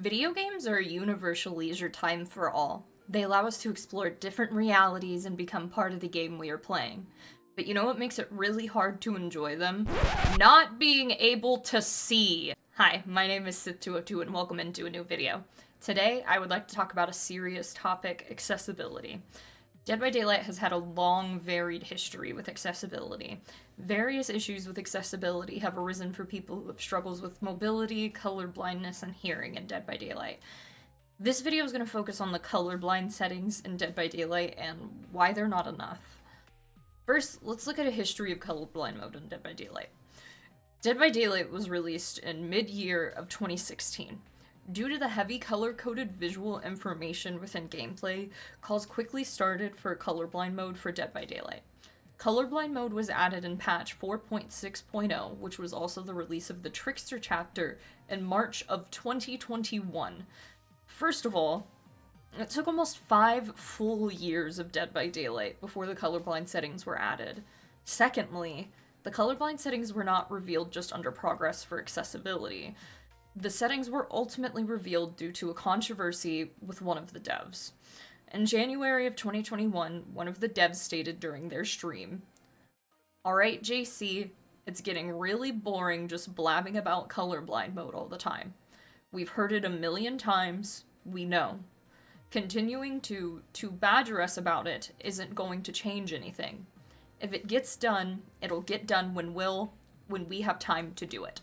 Video games are a universal leisure time for all. They allow us to explore different realities and become part of the game we are playing. But you know what makes it really hard to enjoy them? Not being able to see! Hi, my name is Sith202 and welcome into a new video. Today, I would like to talk about a serious topic, accessibility. Dead by Daylight has had a long, varied history with accessibility. Various issues with accessibility have arisen for people who have struggles with mobility, color blindness, and hearing in Dead by Daylight. This video is going to focus on the colorblind settings in Dead by Daylight and why they're not enough. First, let's look at a history of colorblind mode in Dead by Daylight. Dead by Daylight was released in mid-year of 2016. Due to the heavy color-coded visual information within gameplay, calls quickly started for colorblind mode for Dead by Daylight. Colorblind mode was added in patch 4.6.0, which was also the release of the Trickster chapter in March of 2021. First of all, it took almost 5 full years of Dead by Daylight before the colorblind settings were added. Secondly, the colorblind settings were not revealed just under progress for accessibility. The settings were ultimately revealed due to a controversy with one of the devs. In January of 2021, one of the devs stated during their stream, "Alright, JC, it's getting really boring just blabbing about colorblind mode all the time. We've heard it a million times, we know. Continuing to badger us about it isn't going to change anything. If it gets done, it'll get done when we have time to do it.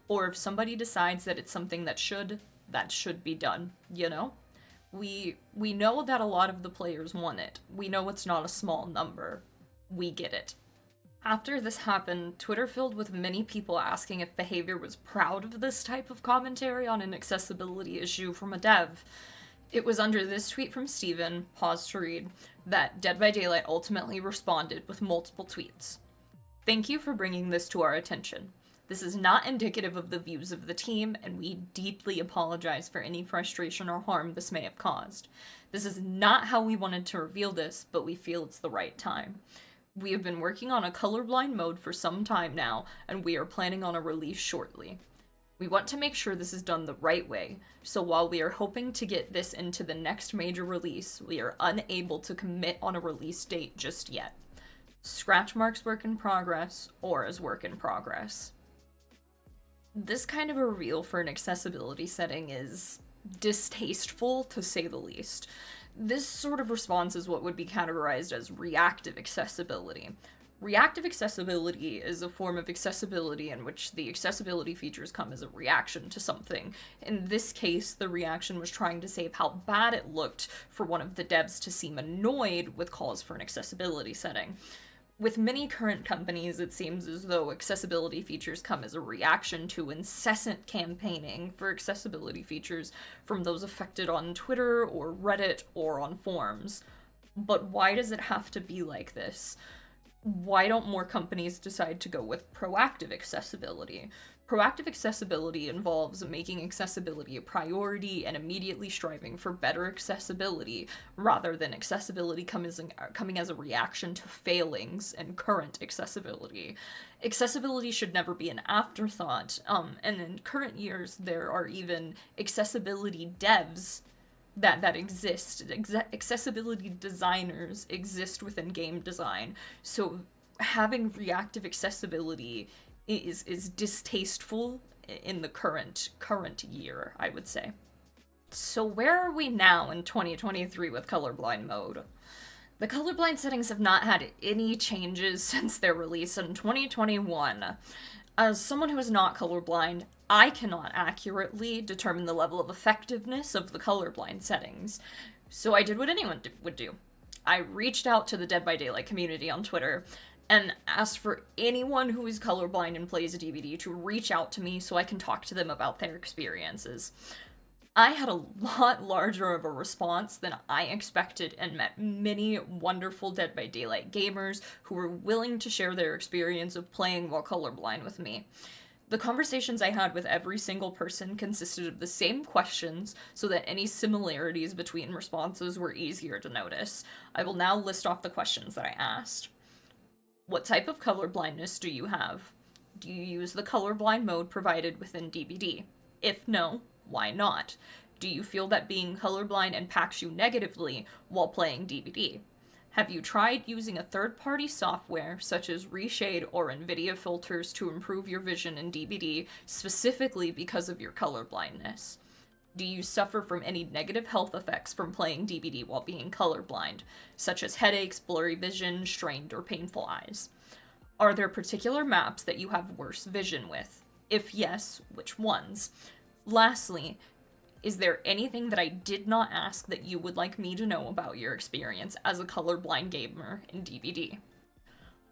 Or if somebody decides that it's something that should be done, you know? We know that a lot of the players want it. We know it's not a small number. We get it." After this happened, Twitter filled with many people asking if Behavior was proud of this type of commentary on an accessibility issue from a dev. It was under this tweet from Steven, pause to read, that Dead by Daylight ultimately responded with multiple tweets. "Thank you for bringing this to our attention. This is not indicative of the views of the team, and we deeply apologize for any frustration or harm this may have caused. This is not how we wanted to reveal this, but we feel it's the right time. We have been working on a colorblind mode for some time now, and we are planning on a release shortly. We want to make sure this is done the right way, so while we are hoping to get this into the next major release, we are unable to commit on a release date just yet. Scratch marks work in progress, or as work in progress." This kind of a reveal for an accessibility setting is distasteful, to say the least. This sort of response is what would be categorized as reactive accessibility. Reactive accessibility is a form of accessibility in which the accessibility features come as a reaction to something. In this case, the reaction was trying to save how bad it looked for one of the devs to seem annoyed with calls for an accessibility setting. With many current companies, it seems as though accessibility features come as a reaction to incessant campaigning for accessibility features from those affected on Twitter or Reddit or on forums. But why does it have to be like this? Why don't more companies decide to go with proactive accessibility? Proactive accessibility involves making accessibility a priority and immediately striving for better accessibility, rather than accessibility coming as a reaction to failings in current accessibility. Accessibility should never be an afterthought, and in current years there are even accessibility devs that exist. Accessibility designers exist within game design, so having reactive accessibility is distasteful in the current year, I would say. So where are we now in 2023 with colorblind mode? The colorblind settings have not had any changes since their release in 2021. As someone who is not colorblind, I cannot accurately determine the level of effectiveness of the colorblind settings. So I did what anyone would do. I reached out to the Dead by Daylight community on Twitter and asked for anyone who is colorblind and plays a DBD to reach out to me so I can talk to them about their experiences. I had a lot larger of a response than I expected and met many wonderful Dead by Daylight gamers who were willing to share their experience of playing while colorblind with me. The conversations I had with every single person consisted of the same questions so that any similarities between responses were easier to notice. I will now list off the questions that I asked. What type of colorblindness do you have? Do you use the colorblind mode provided within DBD? If no, why not? Do you feel that being colorblind impacts you negatively while playing DBD? Have you tried using a third-party software such as Reshade or NVIDIA filters to improve your vision in DBD specifically because of your colorblindness? Do you suffer from any negative health effects from playing DBD while being colorblind, such as headaches, blurry vision, strained or painful eyes? Are there particular maps that you have worse vision with? If yes, which ones? Lastly, is there anything that I did not ask that you would like me to know about your experience as a colorblind gamer in DBD?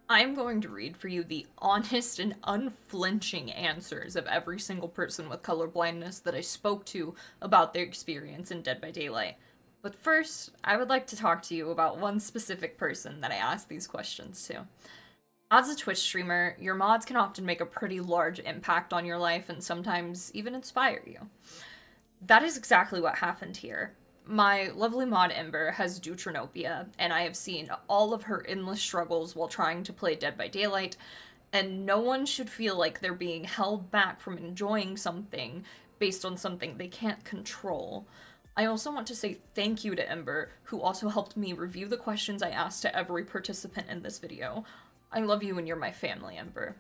I'm going to read for you the honest and unflinching answers of every single person with colorblindness that I spoke to about their experience in Dead by Daylight. But first, I would like to talk to you about one specific person that I asked these questions to. As a Twitch streamer, your mods can often make a pretty large impact on your life and sometimes even inspire you. That is exactly what happened here. My lovely mod Ember has deuteranopia, and I have seen all of her endless struggles while trying to play Dead by Daylight, and no one should feel like they're being held back from enjoying something based on something they can't control. I also want to say thank you to Ember, who also helped me review the questions I asked to every participant in this video. I love you and you're my family, Ember.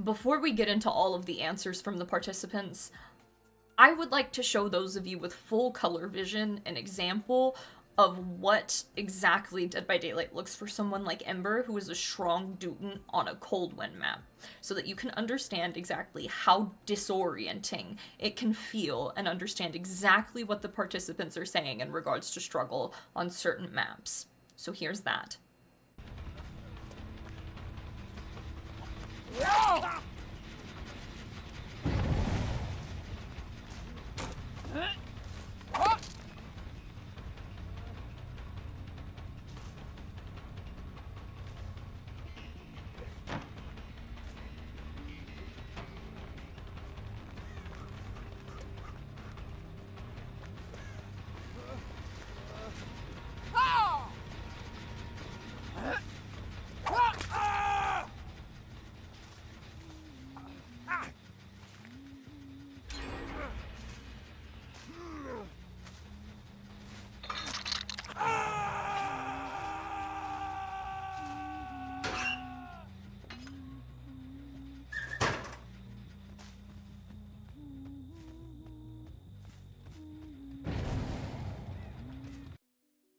Before we get into all of the answers from the participants, I would like to show those of you with full color vision an example of what exactly Dead by Daylight looks for someone like Ember, who is a strong Deutan on a cold wind map, so that you can understand exactly how disorienting it can feel and understand exactly what the participants are saying in regards to struggle on certain maps. So here's that.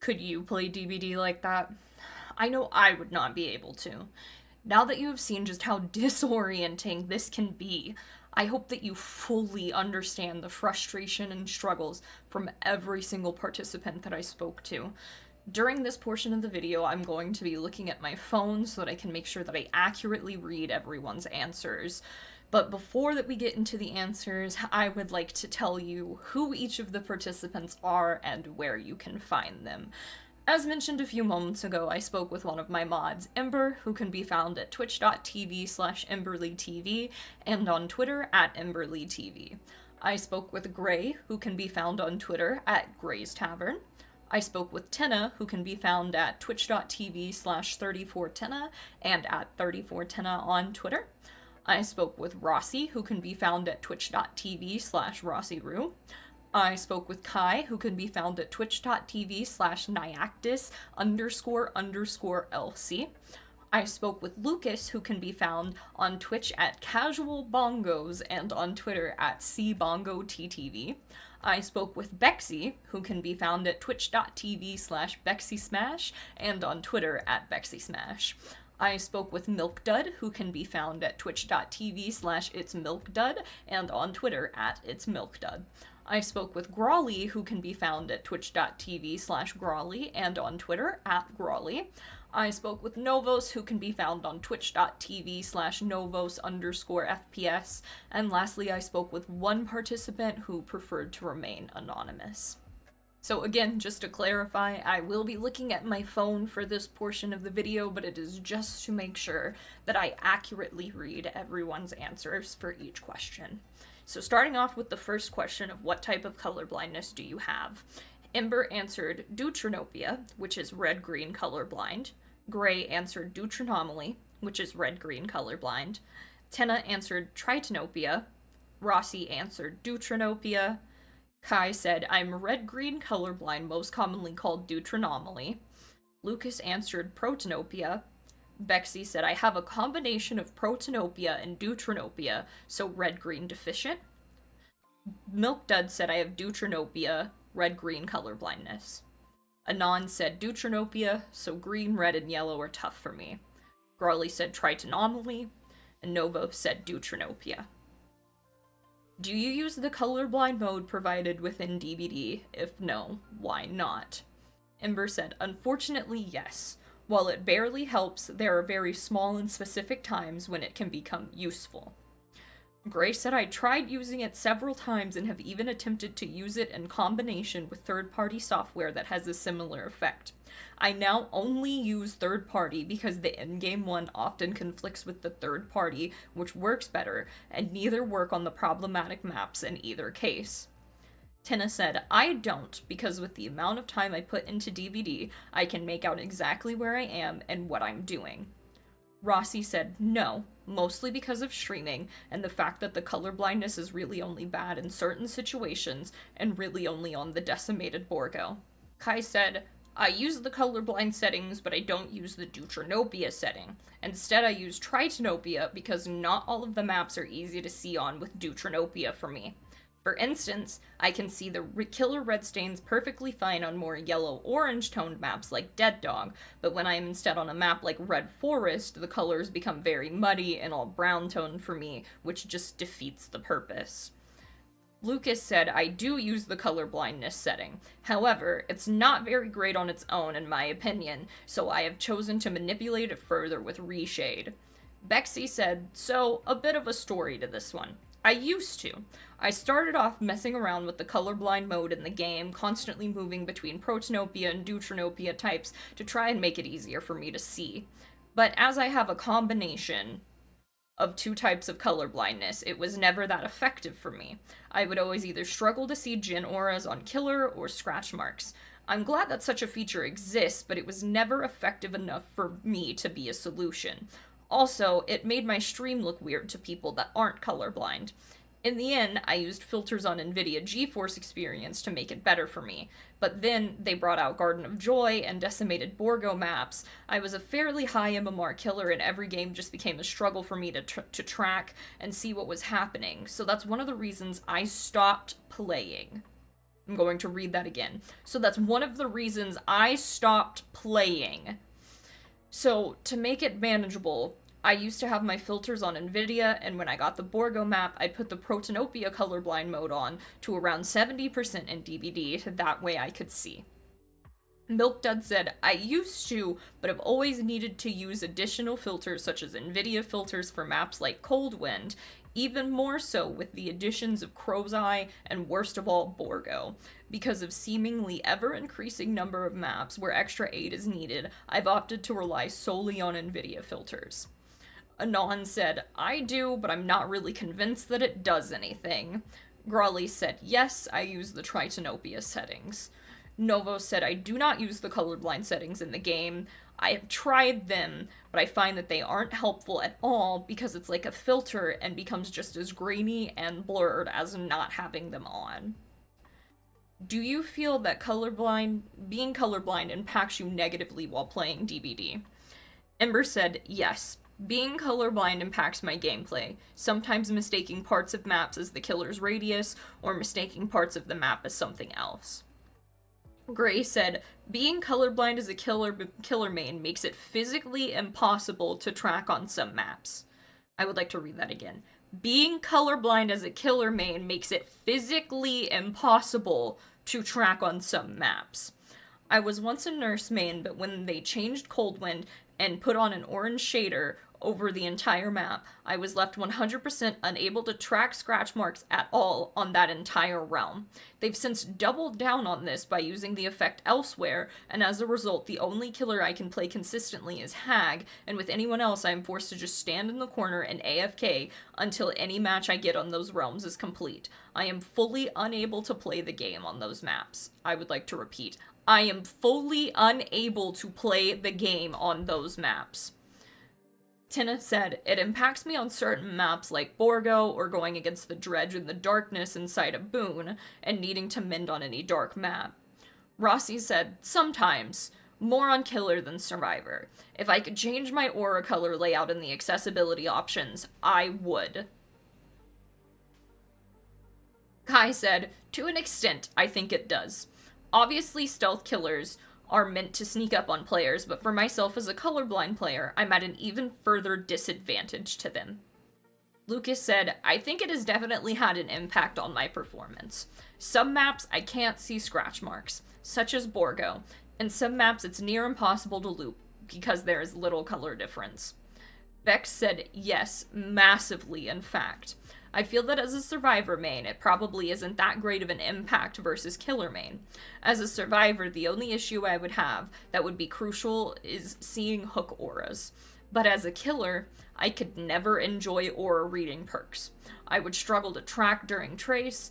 Could you play DBD like that? I know I would not be able to. Now that you have seen just how disorienting this can be, I hope that you fully understand the frustration and struggles from every single participant that I spoke to. During this portion of the video, I'm going to be looking at my phone so that I can make sure that I accurately read everyone's answers. But before that we get into the answers, I would like to tell you who each of the participants are and where you can find them. As mentioned a few moments ago, I spoke with one of my mods, Ember, who can be found at twitch.tv/EmberlyTV and on Twitter at EmberlyTV. I spoke with Gray, who can be found on Twitter at Gray's Tavern. I spoke with Tenna, who can be found at twitch.tv/34tenna and at 34tenna on Twitter. I spoke with Rossi, who can be found at twitch.tv/RossiRoo. I spoke with Kai, who can be found at twitch.tv/Niactus__LC. I spoke with Lucas, who can be found on Twitch at Casual Bongos and on Twitter at CBongoTTV. I spoke with Bexy, who can be found at twitch.tv/BexySmash and on Twitter at BexySmash. I spoke with Milkdud, who can be found at twitch.tv/It'sMilkdud and on Twitter at It'sMilkdud. I spoke with Grawly, who can be found at twitch.tv/Grawly and on Twitter at Grawly. I spoke with Novos, who can be found on twitch.tv/Novos_FPS. And lastly, I spoke with one participant who preferred to remain anonymous. So again, just to clarify, I will be looking at my phone for this portion of the video, but it is just to make sure that I accurately read everyone's answers for each question. So starting off with the first question of what type of colorblindness do you have? Ember answered deuteranopia, which is red-green colorblind. Gray answered deuteranomaly, which is red-green colorblind. Tenna answered tritanopia. Rossi answered deuteranopia. Kai said, I'm red-green colorblind, most commonly called deuteranomaly. Lucas answered protanopia. Bexy said, I have a combination of protanopia and deuteranopia, so red-green deficient. Milk Dud said, I have deuteranopia, red-green colorblindness. Anon said deuteranopia, so green, red, and yellow are tough for me. Grawly said tritonomaly, and Novo said deuteranopia. Do you use the colorblind mode provided within DBD? If no, why not? Ember said, unfortunately, yes. While it barely helps, there are very small and specific times when it can become useful. Gray said, I tried using it several times and have even attempted to use it in combination with third-party software that has a similar effect. I now only use third-party because the in-game one often conflicts with the third-party, which works better, and neither work on the problematic maps in either case. Tina said, I don't, because with the amount of time I put into DBD, I can make out exactly where I am and what I'm doing. Rossi said, no, mostly because of streaming, and the fact that the colorblindness is really only bad in certain situations, and really only on the decimated Borgo. Kai said, I use the colorblind settings, but I don't use the deuteranopia setting. Instead, I use tritonopia because not all of the maps are easy to see on with deuteranopia for me. For instance, I can see the killer red stains perfectly fine on more yellow-orange toned maps like Dead Dog, but when I am instead on a map like Red Forest, the colors become very muddy and all brown toned for me, which just defeats the purpose. Lucas said, I do use the colorblindness setting. However, it's not very great on its own in my opinion, so I have chosen to manipulate it further with reshade. Bexy said, so, a bit of a story to this one. I used to. I started off messing around with the colorblind mode in the game, constantly moving between protanopia and deuteranopia types to try and make it easier for me to see. But as I have a combination of two types of colorblindness, it was never that effective for me. I would always either struggle to see Jin auras on killer or scratch marks. I'm glad that such a feature exists, but it was never effective enough for me to be a solution. Also, it made my stream look weird to people that aren't colorblind. In the end, I used filters on NVIDIA GeForce Experience to make it better for me, but then they brought out Garden of Joy and Decimated Borgo maps. I was a fairly high MMR killer and every game just became a struggle for me to track and see what was happening, so that's one of the reasons I stopped playing. I'm going to read that again. So that's one of the reasons I stopped playing. So, to make it manageable, I used to have my filters on NVIDIA, and when I got the Borgo map, I put the Protanopia colorblind mode on to around 70% in DBD, so that way I could see. Milk Dud said, I used to, but have always needed to use additional filters such as NVIDIA filters for maps like Cold Wind, even more so with the additions of Crow's Eye and worst of all, Borgo. Because of seemingly ever-increasing number of maps where extra aid is needed, I've opted to rely solely on NVIDIA filters. Anon said, I do, but I'm not really convinced that it does anything. Grawly said, yes, I use the Tritonopia settings. Novo said, I do not use the colorblind settings in the game. I have tried them, but I find that they aren't helpful at all because it's like a filter and becomes just as grainy and blurred as not having them on. Do you feel that being colorblind impacts you negatively while playing DBD? Ember said, yes. Being colorblind impacts my gameplay, sometimes mistaking parts of maps as the killer's radius, or mistaking parts of the map as something else. Gray said, being colorblind as a killer main makes it physically impossible to track on some maps. I would like to read that again. Being colorblind as a killer main makes it physically impossible to track on some maps. I was once a nurse main, but when they changed Cold Wind and put on an orange shader over the entire map, I was left 100% unable to track scratch marks at all on that entire realm. They've since doubled down on this by using the effect elsewhere, and as a result, the only killer I can play consistently is Hag, and with anyone else I am forced to just stand in the corner and AFK until any match I get on those realms is complete. I am fully unable to play the game on those maps. I would like to repeat, I am fully unable to play the game on those maps. Tina said, it impacts me on certain maps like Borgo or going against the dredge in the darkness inside a boon and needing to mend on any dark map. Rossi said, sometimes. More on Killer than Survivor. If I could change my aura color layout in the accessibility options, I would. Kai said, to an extent, I think it does. Obviously, stealth killers are meant to sneak up on players, but for myself as a colorblind player, I'm at an even further disadvantage to them. Lucas said, I think it has definitely had an impact on my performance. Some maps I can't see scratch marks, such as Borgo, and some maps it's near impossible to loop because there is little color difference. Bex said, yes, massively in fact. I feel that as a Survivor main, it probably isn't that great of an impact versus Killer main. As a Survivor, the only issue I would have that would be crucial is seeing hook auras. But as a Killer, I could never enjoy aura reading perks. I would struggle to track during chase,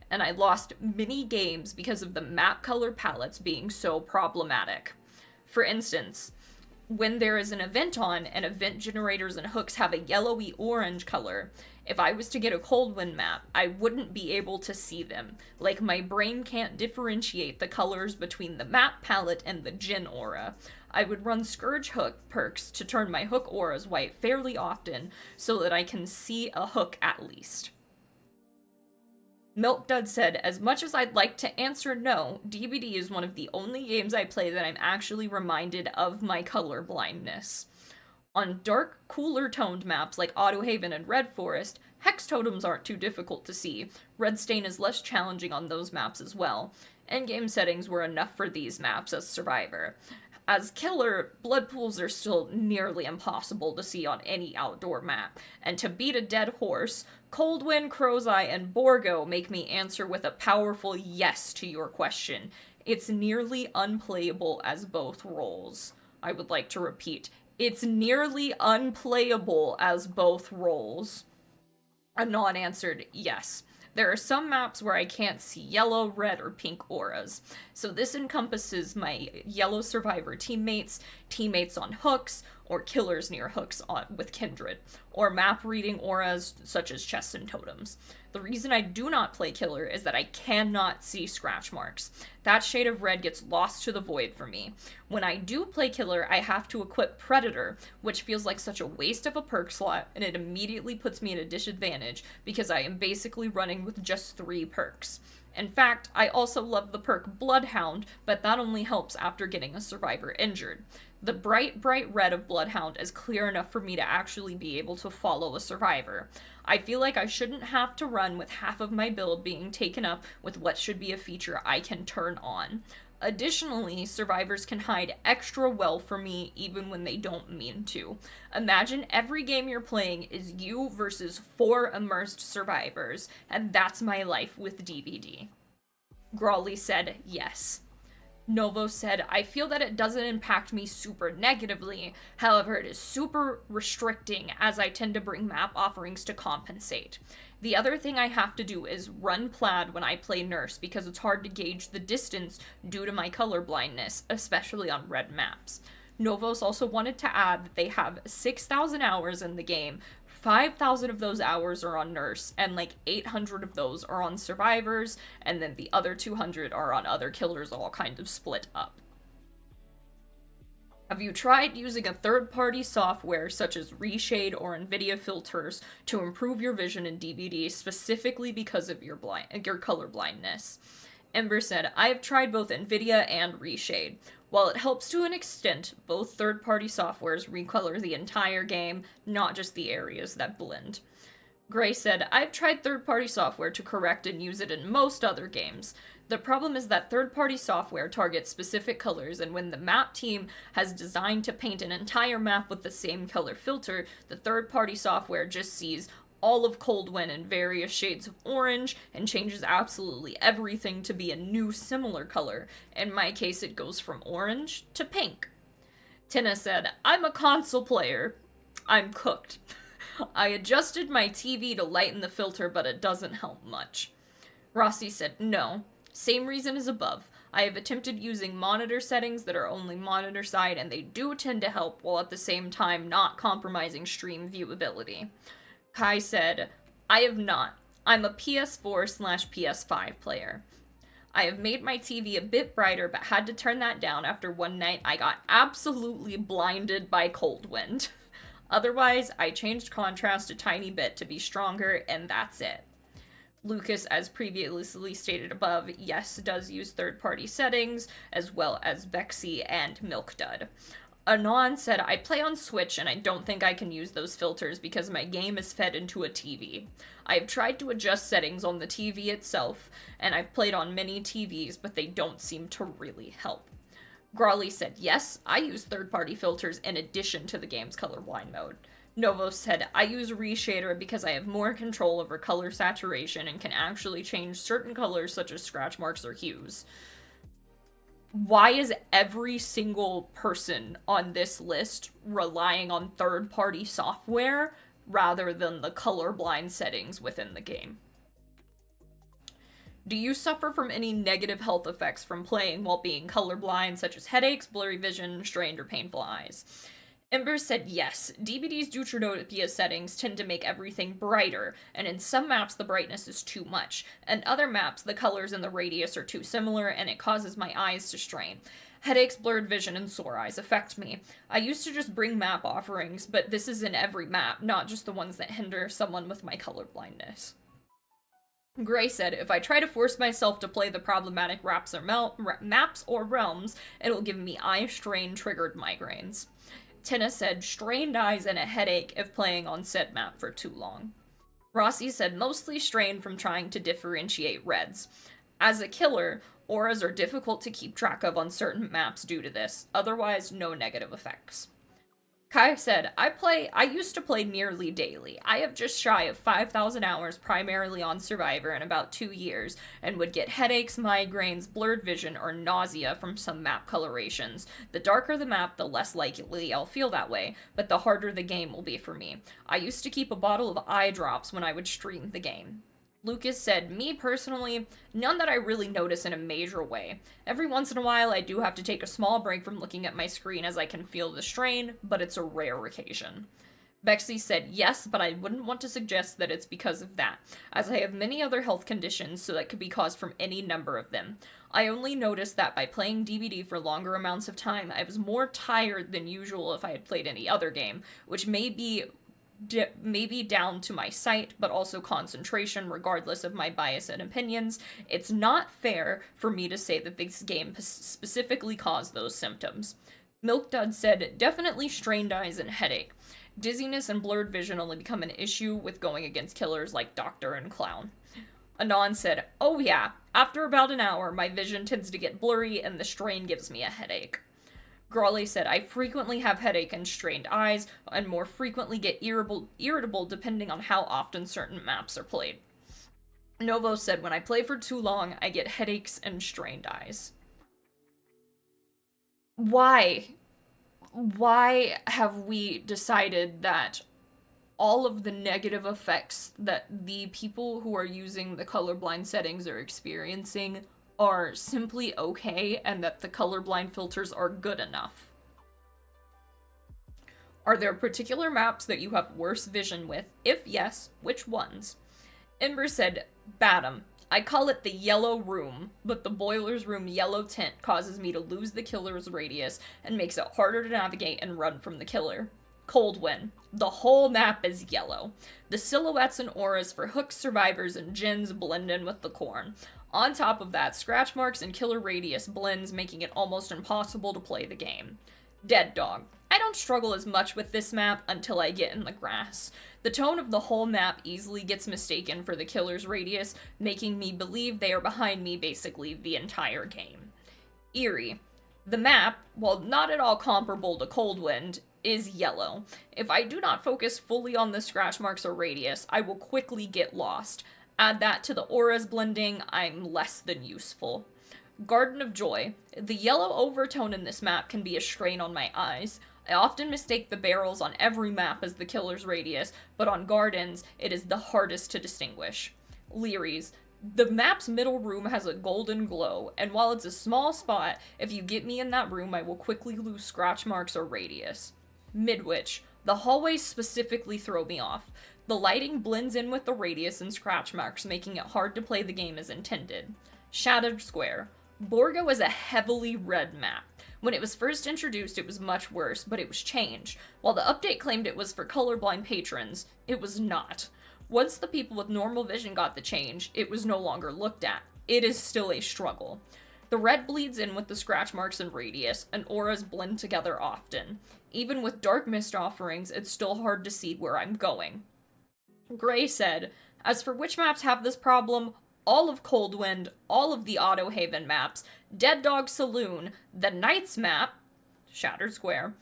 and I lost many games because of the map color palettes being so problematic. For instance, when there is an event on and event generators and hooks have a yellowy orange color, if I was to get a cold wind map, I wouldn't be able to see them. Like, my brain can't differentiate the colors between the map palette and the gen aura. I would run Scourge hook perks to turn my hook auras white fairly often so that I can see a hook at least. Milk Dud said, as much as I'd like to answer no, DBD is one of the only games I play that I'm actually reminded of my color blindness. On dark, cooler toned maps like Autohaven and Red Forest, hex totems aren't too difficult to see. Red Stain is less challenging on those maps as well. Endgame settings were enough for these maps as Survivor. As Killer, blood pools are still nearly impossible to see on any outdoor map, and to beat a dead horse, Coldwind, Crow's Eye, and Borgo make me answer with a powerful yes to your question. It's nearly unplayable as both roles. I would like to repeat, it's nearly unplayable as both roles. A non-answered yes. There are some maps where I can't see yellow, red, or pink auras. So this encompasses my yellow Survivor teammates, teammates on hooks, or killers near hooks with Kindred, or map reading auras such as chests and totems. The reason I do not play Killer is that I cannot see scratch marks. That shade of red gets lost to the void for me. When I do play Killer, I have to equip Predator, which feels like such a waste of a perk slot, and it immediately puts me at a disadvantage because I am basically running with just 3 perks. In fact, I also love the perk Bloodhound, but that only helps after getting a Survivor injured. The bright red of Bloodhound is clear enough for me to actually be able to follow a Survivor. I feel like I shouldn't have to run with half of my build being taken up with what should be a feature I can turn on. Additionally, Survivors can hide extra well for me even when they don't mean to. Imagine every game you're playing is you versus 4 immersed Survivors, and that's my life with DBD. Grawley said yes. Novo said, I feel that it doesn't impact me super negatively, however it is super restricting as I tend to bring map offerings to compensate. The other thing I have to do is run plaid when I play nurse because it's hard to gauge the distance due to my color blindness, especially on red maps. Novos also wanted to add that they have 6,000 hours in the game, 5,000 of those hours are on Nurse, and like 800 of those are on Survivors, and then the other 200 are on other killers, all kind of split up. Have you tried using a third-party software such as Reshade or NVIDIA filters to improve your vision in DBD specifically because of your color blindness? Ember said, I have tried both NVIDIA and Reshade. While it helps to an extent, both third-party softwares recolor the entire game, not just the areas that blend. Gray said, I've tried third-party software to correct and use it in most other games. The problem is that third-party software targets specific colors, and when the map team has designed to paint an entire map with the same color filter, the third-party software just sees all of Coldwind in various shades of orange and changes absolutely everything to be a new similar color. In my case, it goes from orange to pink. Tina said, I'm a console player. I'm cooked. I adjusted my TV to lighten the filter, but it doesn't help much. Rossi said, no. Same reason as above. I have attempted using monitor settings that are only monitor side, and they do tend to help while at the same time not compromising stream viewability. Kai said, I have not. I'm a PS4/PS5 player. I have made my TV a bit brighter, but had to turn that down after one night I got absolutely blinded by cold wind. Otherwise, I changed contrast a tiny bit to be stronger, and that's it. Lucas, as previously stated above, yes, does use third-party settings, as well as Bexy and Milkdud. Anon said, I play on Switch and I don't think I can use those filters because my game is fed into a TV. I have tried to adjust settings on the TV itself, and I've played on many TVs, but they don't seem to really help. Grawley said, yes, I use third-party filters in addition to the game's colorblind mode. Novo said, I use Reshader because I have more control over color saturation and can actually change certain colors such as scratch marks or hues. Why is every single person on this list relying on third-party software rather than the colorblind settings within the game? Do you suffer from any negative health effects from playing while being colorblind, such as headaches, blurry vision, strained or painful eyes? Ember said yes. DBD's Deuteranopia settings tend to make everything brighter, and in some maps the brightness is too much. In other maps, the colors and the radius are too similar, and it causes my eyes to strain. Headaches, blurred vision, and sore eyes affect me. I used to just bring map offerings, but this is in every map, not just the ones that hinder someone with my color blindness. Gray said, if I try to force myself to play the problematic maps or realms, it'll give me eye strain triggered migraines. Tina said, strained eyes and a headache if playing on said map for too long. Rossi said, mostly strained from trying to differentiate reds. As a killer, auras are difficult to keep track of on certain maps due to this, otherwise no negative effects. Kai said, I used to play nearly daily. I have just shy of 5,000 hours primarily on Survivor in about 2 years, and would get headaches, migraines, blurred vision, or nausea from some map colorations. The darker the map, the less likely I'll feel that way, but the harder the game will be for me. I used to keep a bottle of eye drops when I would stream the game. Lucas said, me personally, none that I really notice in a major way. Every once in a while, I do have to take a small break from looking at my screen as I can feel the strain, but it's a rare occasion. Bexy said, yes, but I wouldn't want to suggest that it's because of that, as I have many other health conditions, so that could be caused from any number of them. I only noticed that by playing DBD for longer amounts of time, I was more tired than usual if I had played any other game, which may be down to my sight, but also concentration, regardless of my bias and opinions. It's not fair for me to say that this game specifically caused those symptoms. Milkdud said, definitely strained eyes and headache. Dizziness and blurred vision only become an issue with going against killers like Doctor and Clown. Anon said, oh yeah, after about an hour, my vision tends to get blurry and the strain gives me a headache. Grawley said, I frequently have headache and strained eyes, and more frequently get irritable depending on how often certain maps are played. Novo said, when I play for too long, I get headaches and strained eyes. Why? Why have we decided that all of the negative effects that the people who are using the colorblind settings are experiencing are simply okay, and that the colorblind filters are good enough? Are there particular maps that you have worse vision with? If yes, which ones? Ember said, Badham. I call it the yellow room, but the boiler's room yellow tint causes me to lose the killer's radius and makes it harder to navigate and run from the killer. Coldwind. The whole map is yellow. The silhouettes and auras for hooks, survivors, and Jins blend in with the corn. On top of that, scratch marks and killer radius blends, making it almost impossible to play the game. Dead Dog. I don't struggle as much with this map until I get in the grass. The tone of the whole map easily gets mistaken for the killer's radius, making me believe they are behind me basically the entire game. Eerie. The map, while not at all comparable to Coldwind, is yellow. If I do not focus fully on the scratch marks or radius, I will quickly get lost. Add that to the auras blending, I'm less than useful. Garden of Joy. The yellow overtone in this map can be a strain on my eyes. I often mistake the barrels on every map as the killer's radius, but on Gardens, it is the hardest to distinguish. Leeries. The map's middle room has a golden glow, and while it's a small spot, if you get me in that room, I will quickly lose scratch marks or radius. Midwich. The hallways specifically throw me off. The lighting blends in with the radius and scratch marks, making it hard to play the game as intended. Shattered Square. Borgo is a heavily red map. When it was first introduced, it was much worse, but it was changed. While the update claimed it was for colorblind patrons, it was not. Once the people with normal vision got the change, it was no longer looked at. It is still a struggle. The red bleeds in with the scratch marks and radius, and auras blend together often. Even with dark mist offerings, it's still hard to see where I'm going. Gray said, as for which maps have this problem, all of Coldwind, all of the Auto Haven maps, Dead Dog Saloon, the Knights map, Shattered Square.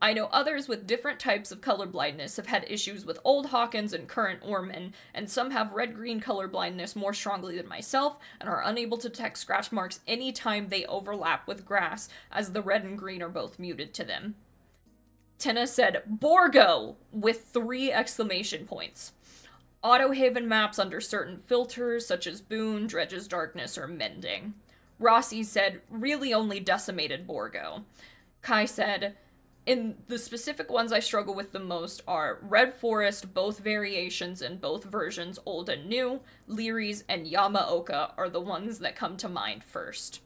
I know others with different types of colorblindness have had issues with Old Hawkins and current Orman, and some have red-green colorblindness more strongly than myself, and are unable to detect scratch marks anytime they overlap with grass, as the red and green are both muted to them. Tina said, Borgo! With 3 exclamation points. Auto Haven maps under certain filters, such as Boon, Dredge's Darkness, or Mending. Rossi said, really only decimated Borgo. Kai said, in the specific ones I struggle with the most are Red Forest, both variations in both versions, old and new, Leary's, and Yamaoka are the ones that come to mind first.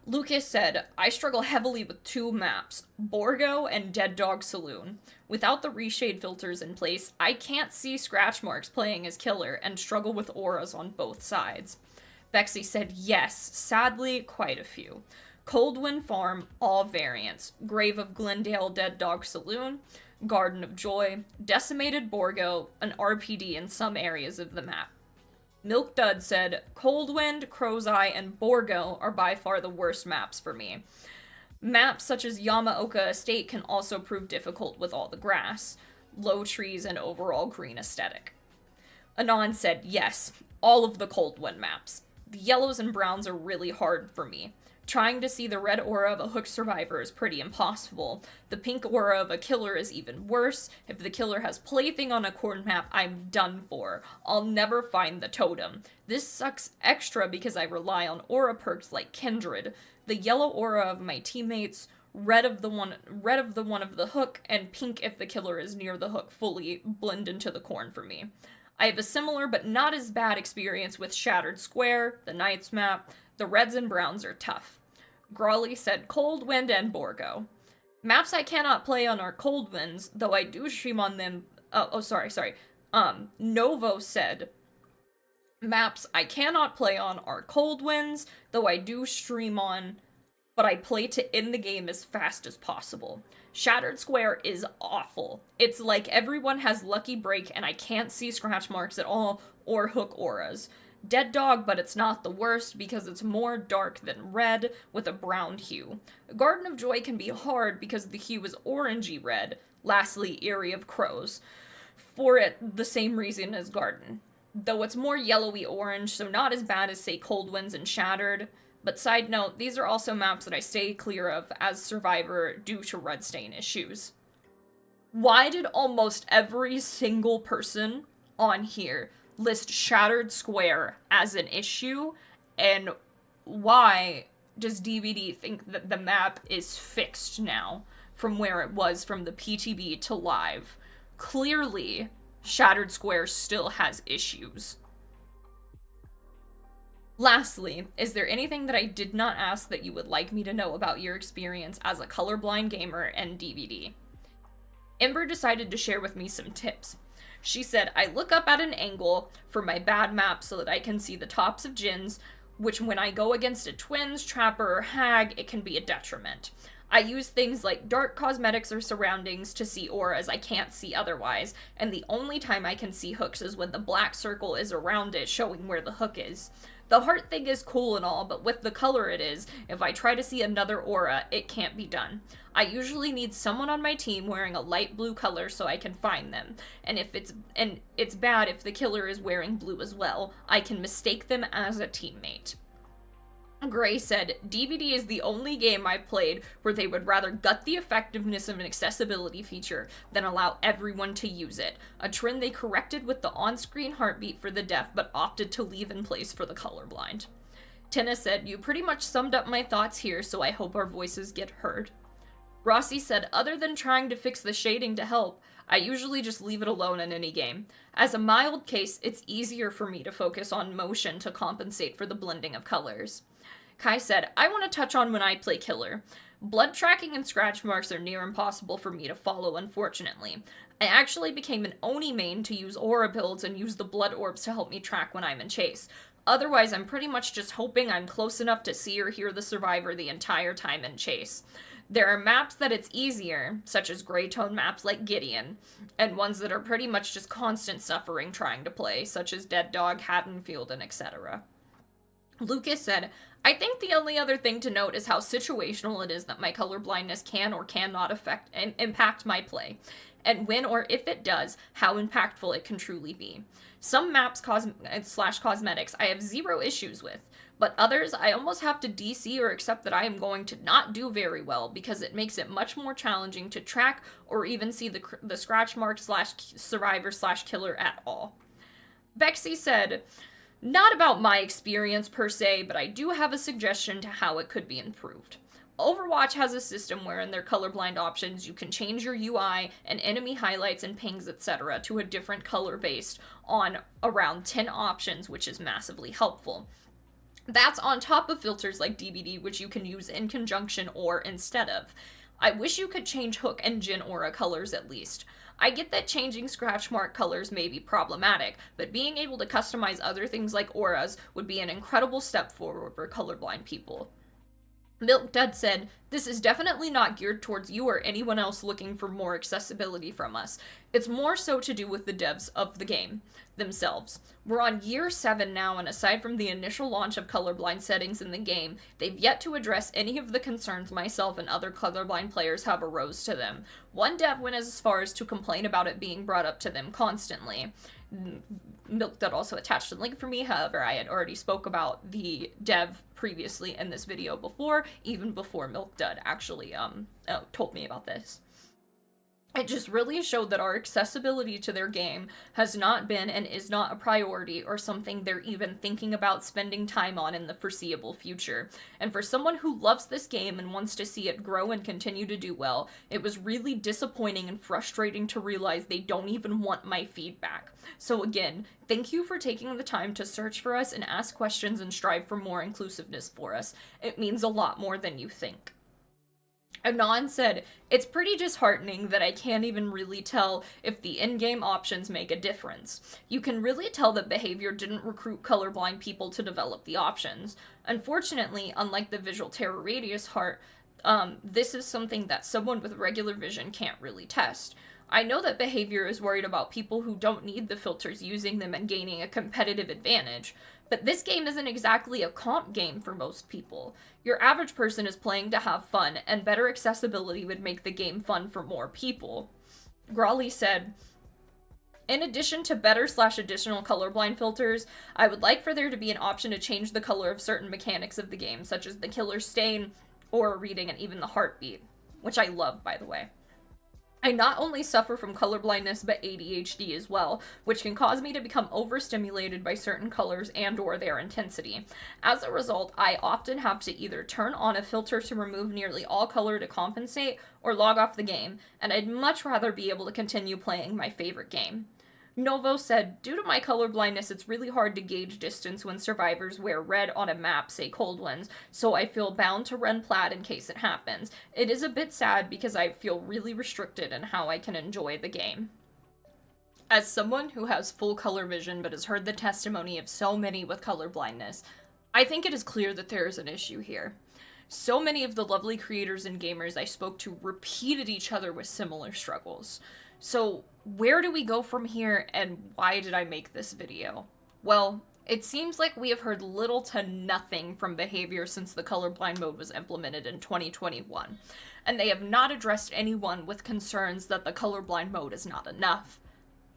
Lucas said, I struggle heavily with 2 maps, Borgo and Dead Dog Saloon. Without the reshade filters in place, I can't see scratch marks playing as killer and struggle with auras on both sides. Bexy said, yes, sadly, quite a few. Coldwind Farm, all variants. Grave of Glendale, Dead Dog Saloon, Garden of Joy, Decimated Borgo, an RPD in some areas of the map. Milk Dud said, Coldwind, Crow's Eye, and Borgo are by far the worst maps for me. Maps such as Yamaoka Estate can also prove difficult with all the grass, low trees, and overall green aesthetic. Anon said, yes, all of the Coldwind maps. The yellows and browns are really hard for me. Trying to see the red aura of a hook survivor is pretty impossible. The pink aura of a killer is even worse. If the killer has plaything on a corn map, I'm done for. I'll never find the totem. This sucks extra because I rely on aura perks like Kindred. The yellow aura of my teammates, red of the one of the hook, and pink if the killer is near the hook fully blend into the corn for me. I have a similar but not as bad experience with Shattered Square, the Knights map. The reds and browns are tough. Grawley said Coldwind and Borgo. Maps I cannot play on are Coldwinds, though I do stream on them. Novo said maps I cannot play on are Coldwinds, though I do stream on, but I play to end the game as fast as possible. Shattered Square is awful. It's like everyone has Lucky Break and I can't see scratch marks at all or hook auras. Dead Dog, but it's not the worst because it's more dark than red with a brown hue. Garden of Joy can be hard because the hue is orangey red. Lastly, Eyrie of Crows. For it, the same reason as Garden. Though it's more yellowy orange, so not as bad as, say, Coldwinds and Shattered. But side note, these are also maps that I stay clear of as Survivor due to red stain issues. Why did almost every single person on here list Shattered Square as an issue, and why does DVD think that the map is fixed now from where it was from the PTB to live? Clearly, Shattered Square still has issues. Lastly, is there anything that I did not ask that you would like me to know about your experience as a colorblind gamer and DVD? Ember decided to share with me some tips. She said, I look up at an angle for my bad map so that I can see the tops of gins, which when I go against a twins, trapper, or hag, it can be a detriment. I use things like dark cosmetics or surroundings to see auras I can't see otherwise, and the only time I can see hooks is when the black circle is around it showing where the hook is. The heart thing is cool and all, but with the color it is, if I try to see another aura, it can't be done. I usually need someone on my team wearing a light blue color so I can find them, and it's bad if the killer is wearing blue as well. I can mistake them as a teammate. Gray said, DBD is the only game I've played where they would rather gut the effectiveness of an accessibility feature than allow everyone to use it, a trend they corrected with the on-screen heartbeat for the deaf but opted to leave in place for the colorblind. Tina said, you pretty much summed up my thoughts here, so I hope our voices get heard. Rossi said, other than trying to fix the shading to help, I usually just leave it alone in any game. As a mild case, it's easier for me to focus on motion to compensate for the blending of colors. Kai said, I want to touch on when I play Killer. Blood tracking and scratch marks are near impossible for me to follow, unfortunately. I actually became an Oni main to use aura builds and use the blood orbs to help me track when I'm in chase. Otherwise, I'm pretty much just hoping I'm close enough to see or hear the survivor the entire time in chase. There are maps that it's easier, such as gray tone maps like Gideon, and ones that are pretty much just constant suffering trying to play, such as Dead Dog, Haddonfield, and etc. Lucas said, I think the only other thing to note is how situational it is that my colorblindness can or cannot affect and impact my play, and when or if it does, how impactful it can truly be. Some maps slash cosmetics I have zero issues with, but others I almost have to DC or accept that I am going to not do very well because it makes it much more challenging to track or even see the scratch mark slash survivor slash killer at all. Bexy said, not about my experience per se, but I do have a suggestion to how it could be improved. Overwatch has a system where in their colorblind options you can change your UI and enemy highlights and pings etc. to a different color based on around 10 options, which is massively helpful. That's on top of filters like DBD, which you can use in conjunction or instead of. I wish you could change Hook and Jin aura colors at least. I get that changing scratch mark colors may be problematic, but being able to customize other things like auras would be an incredible step forward for colorblind people. Milk Dud said, this is definitely not geared towards you or anyone else looking for more accessibility from us. It's more so to do with the devs of the game themselves. We're on year 7 now, and aside from the initial launch of colorblind settings in the game, they've yet to address any of the concerns myself and other colorblind players have arose to them. One dev went as far as to complain about it being brought up to them constantly. Milk Dud also attached a link for me, however, I had already spoke about the dev previously in this video before, even before Milk Dud actually told me about this. It just really showed that our accessibility to their game has not been and is not a priority or something they're even thinking about spending time on in the foreseeable future. And for someone who loves this game and wants to see it grow and continue to do well, it was really disappointing and frustrating to realize they don't even want my feedback. So again, thank you for taking the time to search for us and ask questions and strive for more inclusiveness for us. It means a lot more than you think. Anon said, it's pretty disheartening that I can't even really tell if the in-game options make a difference. You can really tell that Behavior didn't recruit colorblind people to develop the options. Unfortunately, unlike the Visual Terror Radius heart, this is something that someone with regular vision can't really test. I know that Behavior is worried about people who don't need the filters using them and gaining a competitive advantage, but this game isn't exactly a comp game for most people. Your average person is playing to have fun, and better accessibility would make the game fun for more people. Grawley said, in addition to better/additional colorblind filters, I would like for there to be an option to change the color of certain mechanics of the game, such as the killer stain, aura reading, and even the heartbeat, which I love, by the way. I not only suffer from colorblindness, but ADHD as well, which can cause me to become overstimulated by certain colors and or their intensity. As a result, I often have to either turn on a filter to remove nearly all color to compensate, or log off the game, and I'd much rather be able to continue playing my favorite game. Novo said, due to my colorblindness, it's really hard to gauge distance when survivors wear red on a map, say cold ones, so I feel bound to run plaid in case it happens. It is a bit sad because I feel really restricted in how I can enjoy the game. As someone who has full color vision but has heard the testimony of so many with colorblindness, I think it is clear that there is an issue here. So many of the lovely creators and gamers I spoke to repeated each other with similar struggles. So, where do we go from here, and why did I make this video? Well, it seems like we have heard little to nothing from Behavior since the colorblind mode was implemented in 2021, and they have not addressed anyone with concerns that the colorblind mode is not enough.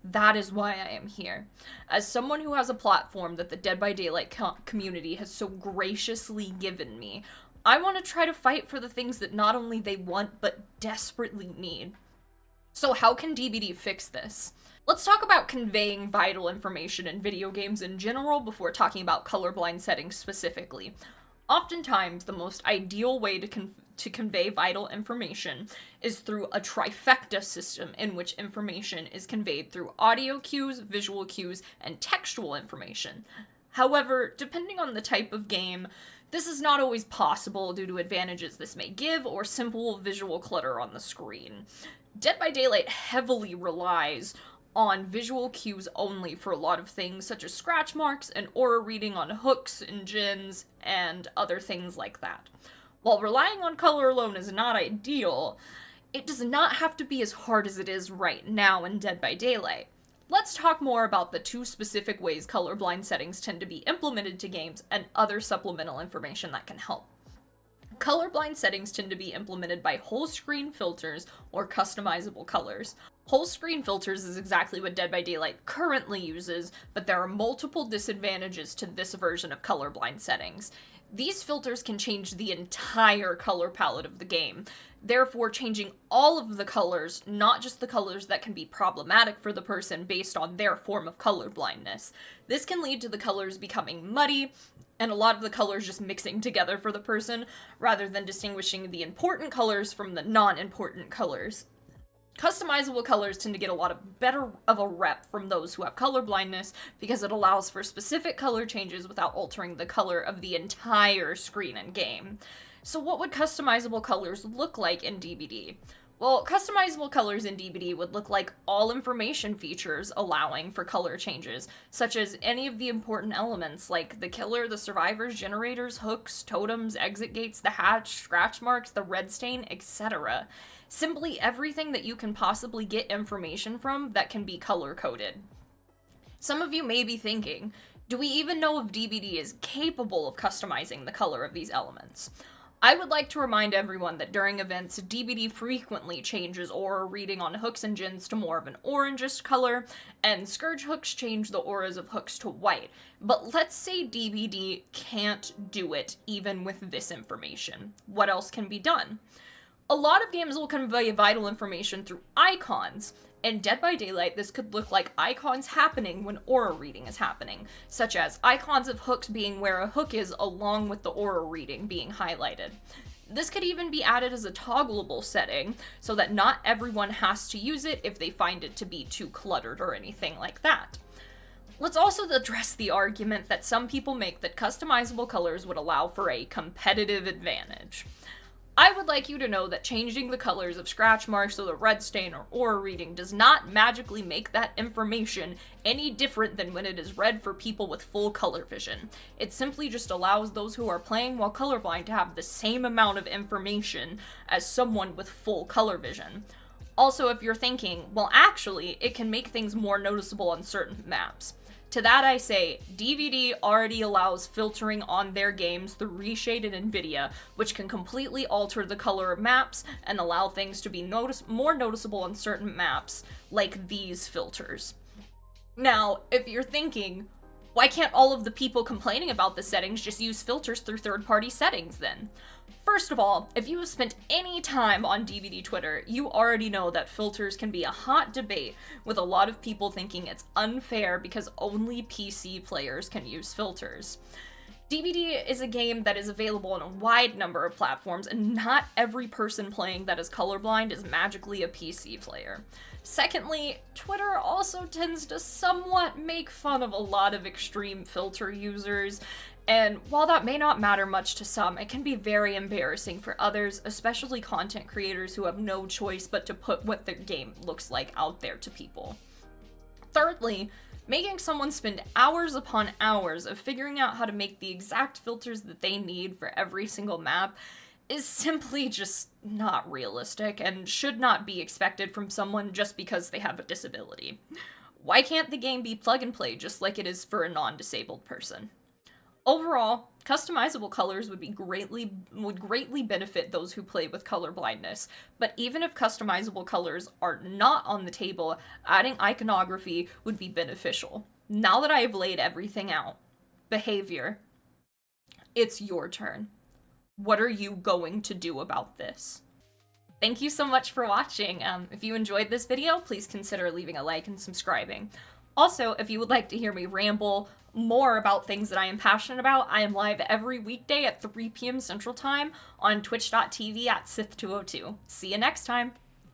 That is why I am here. As someone who has a platform that the Dead by Daylight community has so graciously given me, I want to try to fight for the things that not only they want, but desperately need. So how can DBD fix this? Let's talk about conveying vital information in video games in general before talking about colorblind settings specifically. Oftentimes, the most ideal way to convey vital information is through a trifecta system in which information is conveyed through audio cues, visual cues, and textual information. However, depending on the type of game, this is not always possible due to advantages this may give or simple visual clutter on the screen. Dead by Daylight heavily relies on visual cues only for a lot of things, such as scratch marks and aura reading on hooks and gins and other things like that. While relying on color alone is not ideal, it does not have to be as hard as it is right now in Dead by Daylight. Let's talk more about the two specific ways colorblind settings tend to be implemented to games and other supplemental information that can help. Colorblind settings tend to be implemented by whole screen filters or customizable colors. Whole screen filters is exactly what Dead by Daylight currently uses, but there are multiple disadvantages to this version of colorblind settings. These filters can change the entire color palette of the game, therefore changing all of the colors, not just the colors that can be problematic for the person based on their form of colorblindness. This can lead to the colors becoming muddy, and a lot of the colors just mixing together for the person, rather than distinguishing the important colors from the non-important colors. Customizable colors tend to get a lot better of a rep from those who have color blindness because it allows for specific color changes without altering the color of the entire screen and game. So what would customizable colors look like in DBD? Well, customizable colors in DBD would look like all information features allowing for color changes, such as any of the important elements like the killer, the survivors, generators, hooks, totems, exit gates, the hatch, scratch marks, the red stain, etc. Simply everything that you can possibly get information from that can be color-coded. Some of you may be thinking, do we even know if DBD is capable of customizing the color of these elements? I would like to remind everyone that during events, DBD frequently changes aura reading on hooks and gins to more of an orangish color, and scourge hooks change the auras of hooks to white. But let's say DBD can't do it even with this information. What else can be done? A lot of games will convey vital information through icons. In Dead by Daylight, this could look like icons happening when aura reading is happening, such as icons of hooks being where a hook is along with the aura reading being highlighted. This could even be added as a toggleable setting, so that not everyone has to use it if they find it to be too cluttered or anything like that. Let's also address the argument that some people make that customizable colors would allow for a competitive advantage. I would like you to know that changing the colors of scratch marks or the red stain or aura reading does not magically make that information any different than when it is read for people with full color vision. It simply just allows those who are playing while colorblind to have the same amount of information as someone with full color vision. Also, if you're thinking, well actually, it can make things more noticeable on certain maps. To that I say, DBD already allows filtering on their games through Reshade and NVIDIA, which can completely alter the color of maps and allow things to be more noticeable on certain maps, like these filters. Now, if you're thinking, why can't all of the people complaining about the settings just use filters through third-party settings then? First of all, if you have spent any time on DBD Twitter, you already know that filters can be a hot debate, with a lot of people thinking it's unfair because only PC players can use filters. DBD is a game that is available on a wide number of platforms, and not every person playing that is colorblind is magically a PC player. Secondly, Twitter also tends to somewhat make fun of a lot of extreme filter users, and while that may not matter much to some, it can be very embarrassing for others, especially content creators who have no choice but to put what their game looks like out there to people. Thirdly, making someone spend hours upon hours of figuring out how to make the exact filters that they need for every single map is simply just not realistic and should not be expected from someone just because they have a disability. Why can't the game be plug and play just like it is for a non-disabled person? Overall, customizable colors would greatly benefit those who play with color blindness. But even if customizable colors are not on the table, adding iconography would be beneficial. Now that I have laid everything out, behavior, it's your turn. What are you going to do about this? Thank you so much for watching. If you enjoyed this video, please consider leaving a like and subscribing. Also, if you would like to hear me ramble more about things that I am passionate about, I am live every weekday at 3 p.m. Central Time on twitch.tv at Sith202. See you next time!